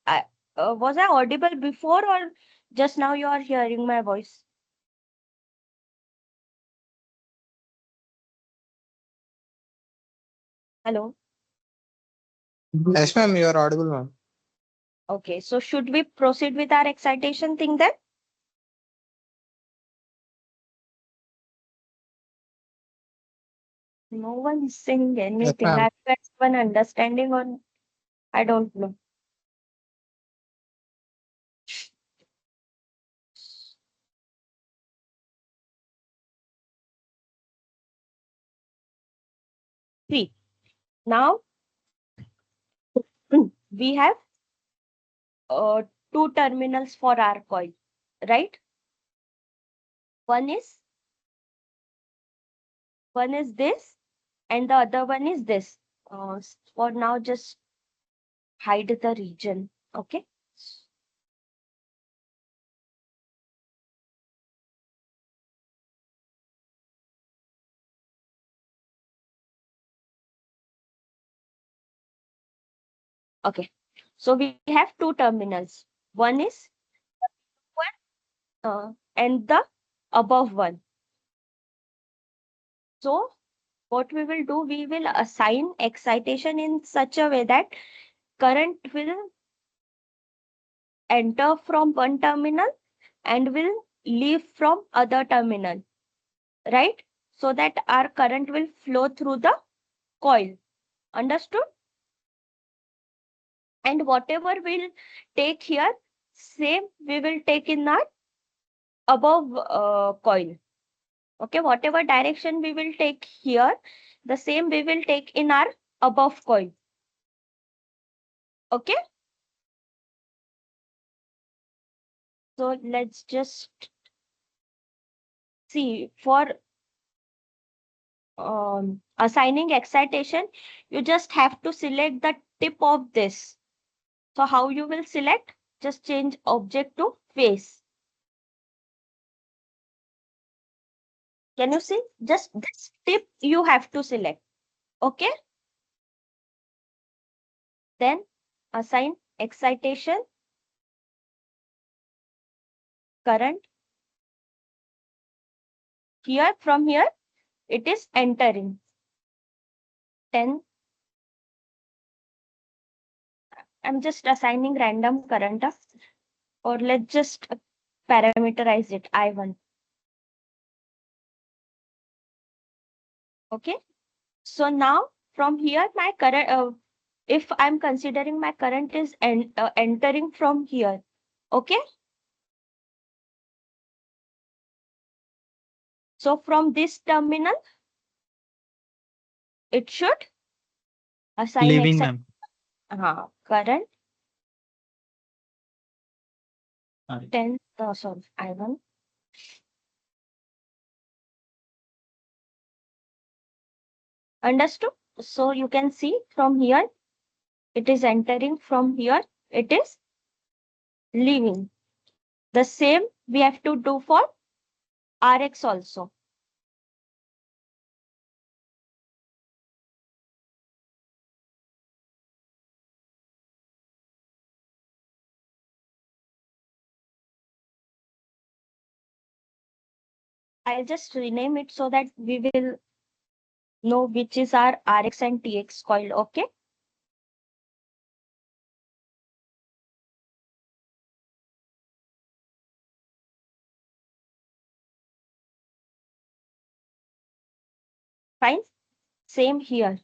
I, was I audible before or just now you are hearing my voice? Hello? Yes, ma'am. You are audible, ma'am. Okay, so should we proceed with our excitation thing then? No one is saying Yes, anything. ma'am. Are you guys even understanding or I don't know. See, now we have uh, two terminals for our coil, right? One is this and the other one is this. For now, just hide the region. Okay. Okay. So we have two terminals. One is one and the above one. So what we will do, we will assign excitation in such a way that current will enter from one terminal and will leave from other terminal, right? So that our current will flow through the coil. Understood? And whatever we'll take here, same we will take in our above coil. Okay, whatever direction we will take here, the same we will take in our above coil. Okay, so let's just see for assigning excitation, you just have to select the tip of this. So how you will select? Just change object to face. Can you see? Just this tip you have to select. Okay. Then assign excitation, current. Here from here, it is entering 10. I'm just assigning random current or let's just parameterize it I1. Okay. So now from here, my current, if I'm considering my current is entering from here. Okay. So from this terminal, it should assign Leaving, exact current ma'am. 10, sorry, I1. Understood? So you can see from here, it is entering from here, it is leaving. The same we have to do for Rx also. I'll just rename it so that we will know which is our Rx and Tx coil. Okay. Fine. Same here.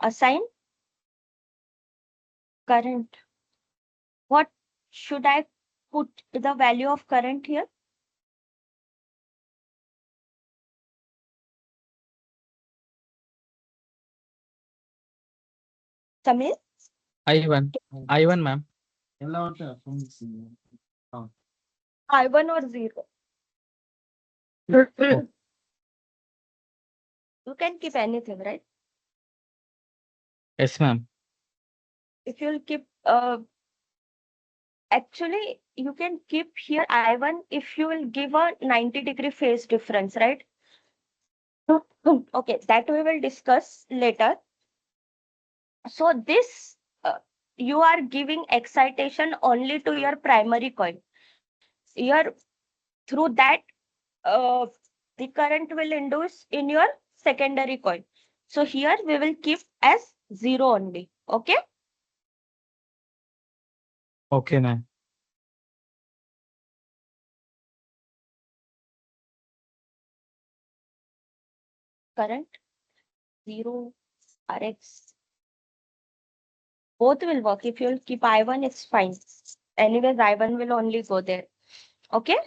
Assign current. What should I put the value of current here? Samir? I1. I1, ma'am. I1 or 0? You can keep anything, right? Yes, ma'am. If you'll keep, actually, you can keep here I1 if you will give a 90-degree phase difference, right? Okay, that we will discuss later. So this, you are giving excitation only to your primary coil. Here, through that, uh, the current will induce in your secondary coil. So here we will keep as 0 only. Okay. Okay, ma'am. Current 0 Rx. Both will work. If you'll keep I1, it's fine. Anyways, I1 will only go there. Okay.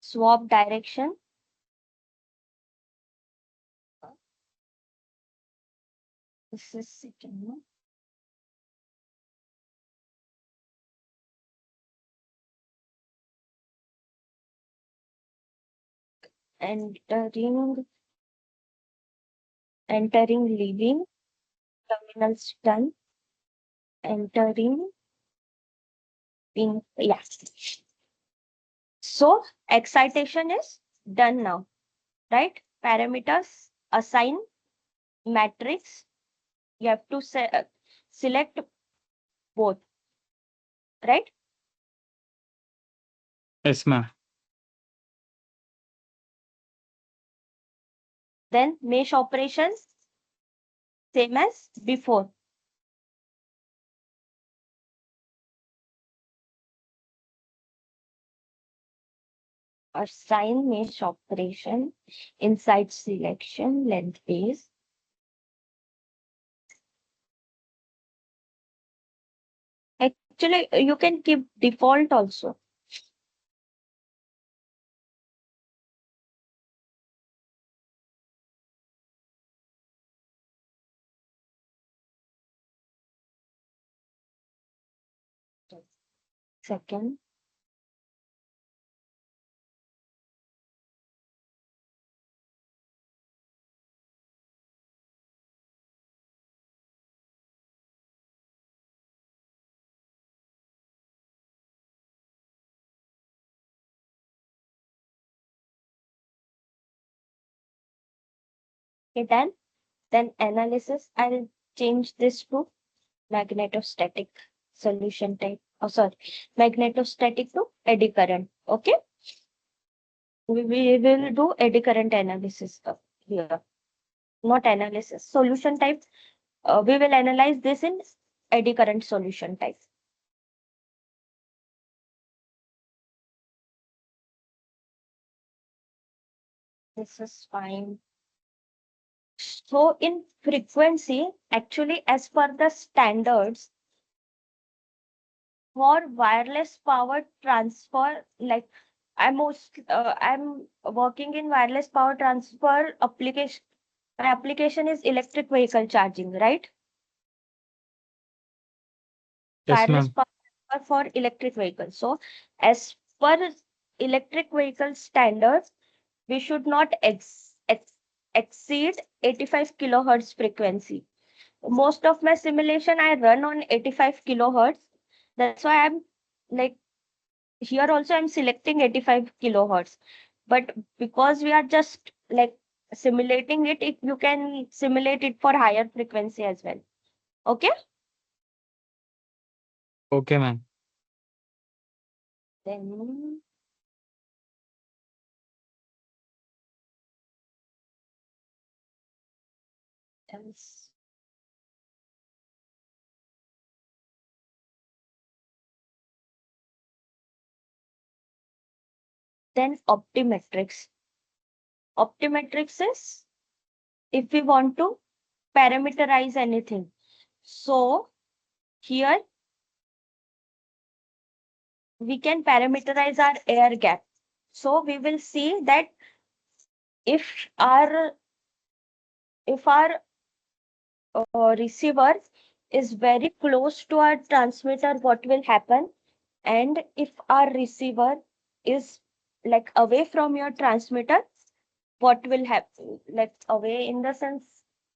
Swap direction. This is second one. Entering, leaving, terminals done, entering, in, yeah. So excitation is done now, right? Parameters, assign, matrix. You have to select both, right? Yes, ma'am. Then mesh operations, same as before. Assign mesh operation, inside selection, length base. Actually, you can keep default also. Second, okay, done. Then analysis, I'll change this to magnetostatic solution type. Oh, sorry, magnetostatic to eddy current. Okay, we will do eddy current analysis here, not analysis. Solution type, we will analyze this in eddy current solution type. This is fine. So in frequency, actually, as per the standards for wireless power transfer, like I'm working in wireless power transfer application. My application is electric vehicle charging, right? Yes, Wireless ma'am. power transfer for electric vehicles. So as per electric vehicle standards, we should not exceed 85 kilohertz frequency. Most of my simulation I run on 85 kilohertz. That's why I'm like here also I'm selecting 85 kilohertz. But because we are just like simulating it, if you can simulate it for higher frequency as well. Okay. Okay, ma'am. Then else. Then optimetrics. Optimetrics is if we want to parameterize anything. So here we can parameterize our air gap. So we will see that if our receiver is very close to our transmitter, what will happen? And if our receiver is like away from your transmitter, what will happen? Like away in the sense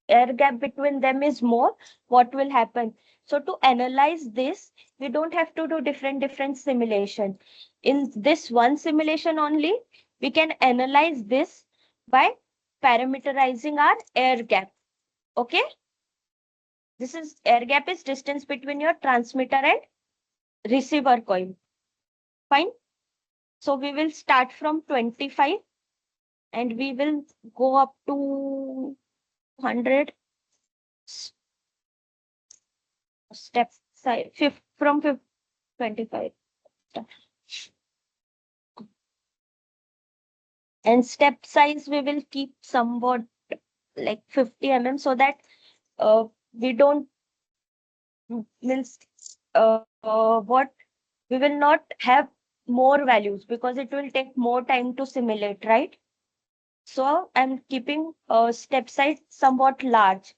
air gap between them is more, what will happen? So to analyze this, we don't have to do different simulation. In this one simulation only, we can analyze this by parameterizing our air gap. Okay. This is air gap is distance between your transmitter and receiver coil. Fine. So we will start from 25 and we will go up to 100 step size from 25. And step size we will keep somewhat like 50 so that we don't means what we will not have more values because it will take more time to simulate, right? So I'm keeping step size somewhat large.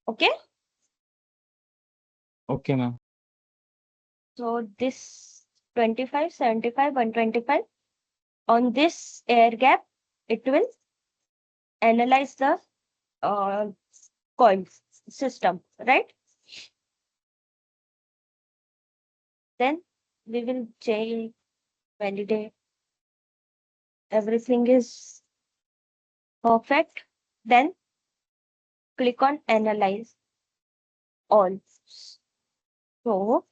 Okay. Okay, ma'am. So this 25, 75, 125 on this air gap, it will analyze the uh, coil system, right? Then we will check, validate, everything is perfect. Then click on analyze all. So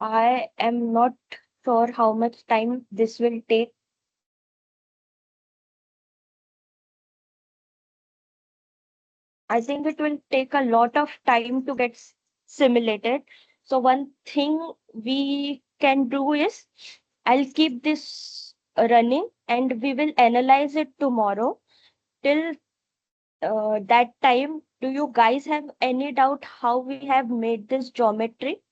I am not sure how much time this will take. I think it will take a lot of time to get simulated. So one thing we can do is I'll keep this running and we will analyze it tomorrow. Till that time, do you guys have any doubt how we have made this geometry?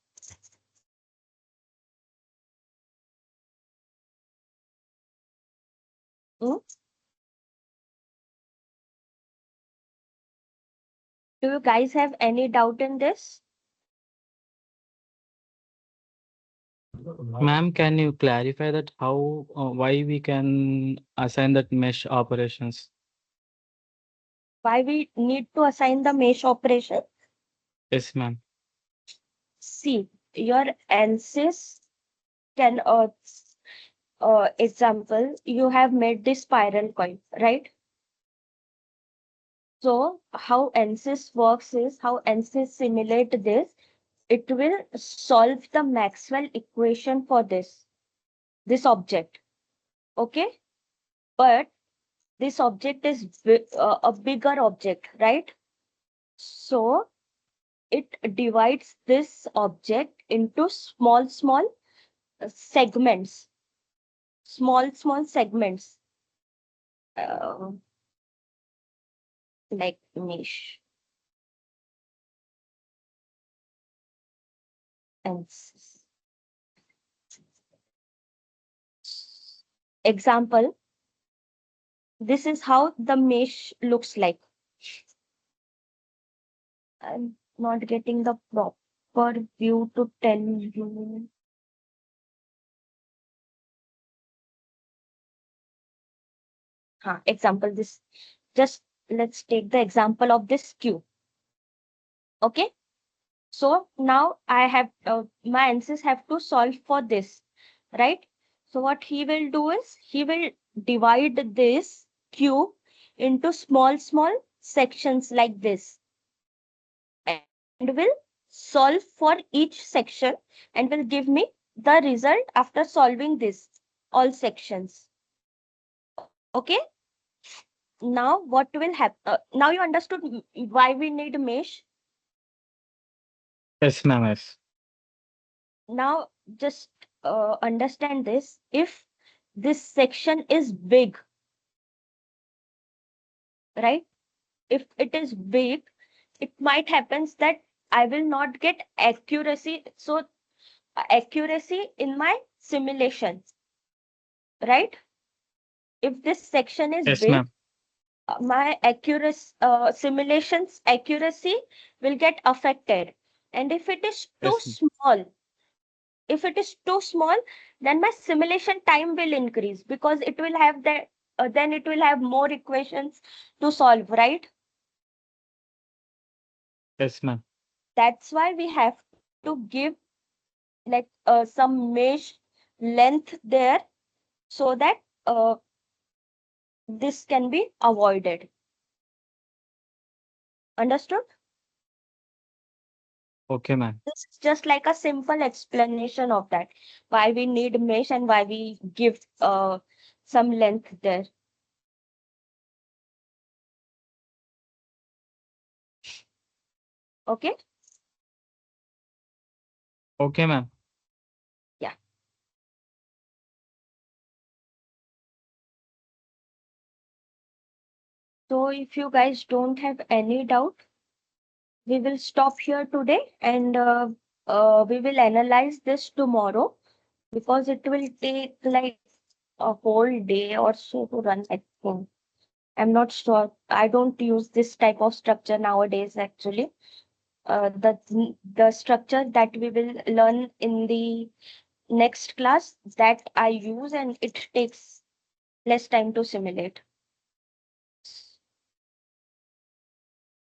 Hmm? Do you guys have any doubt in this? Ma'am, can you clarify that how, why we can assign that mesh operations? Why we need to assign the mesh operation? Yes, ma'am. See, your Ansys can example, you have made this spiral coil, right? So how Ansys works is how Ansys simulate this. It will solve the Maxwell equation for this object. Okay, but this object is a bigger object, right? So it divides this object into small segments, small segments. like mesh. Ansys. Example, this is how the mesh looks like. I'm not getting the proper view to tell you. Example, this, just let's take the example of this cube. Okay. So now I have, my Ansys have to solve for this, right? So what he will do is he will divide this cube into small sections like this, and will solve for each section and will give me the result after solving this all sections. Okay. Now what will happen? Now you understood why we need mesh. Yes, ma'am. Yes. Now just understand this. If this section is big, right? If it is big, it might happens that I will not get accuracy. So accuracy in my simulation, right? If this section is Yes, big, ma'am. my accuracy, simulations accuracy will get affected. And if it is too Yes. small, if it is too small, then my simulation time will increase because it will have that, then it will have more equations to solve, right? Yes, ma'am. That's why we have to give like some mesh length there so that this can be avoided. Understood? Okay, ma'am. This is just like a simple explanation of that, why we need mesh and why we give some length there. Okay. Okay, ma'am. Yeah. So if you guys don't have any doubt, we will stop here today, and we will analyze this tomorrow because it will take like a whole day or so to run, I think. I'm not sure. I don't use this type of structure nowadays, actually. The structure that we will learn in the next class, that I use, and it takes less time to simulate.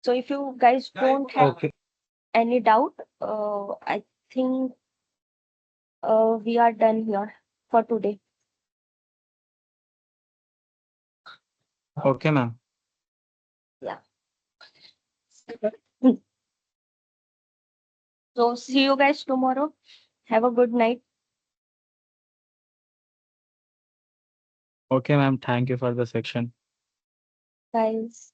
So if you guys don't have Okay. any doubt, I think we are done here for today. Okay, ma'am. Yeah. So see you guys tomorrow. Have a good night, Okay, ma'am. Thank you for the section. guys.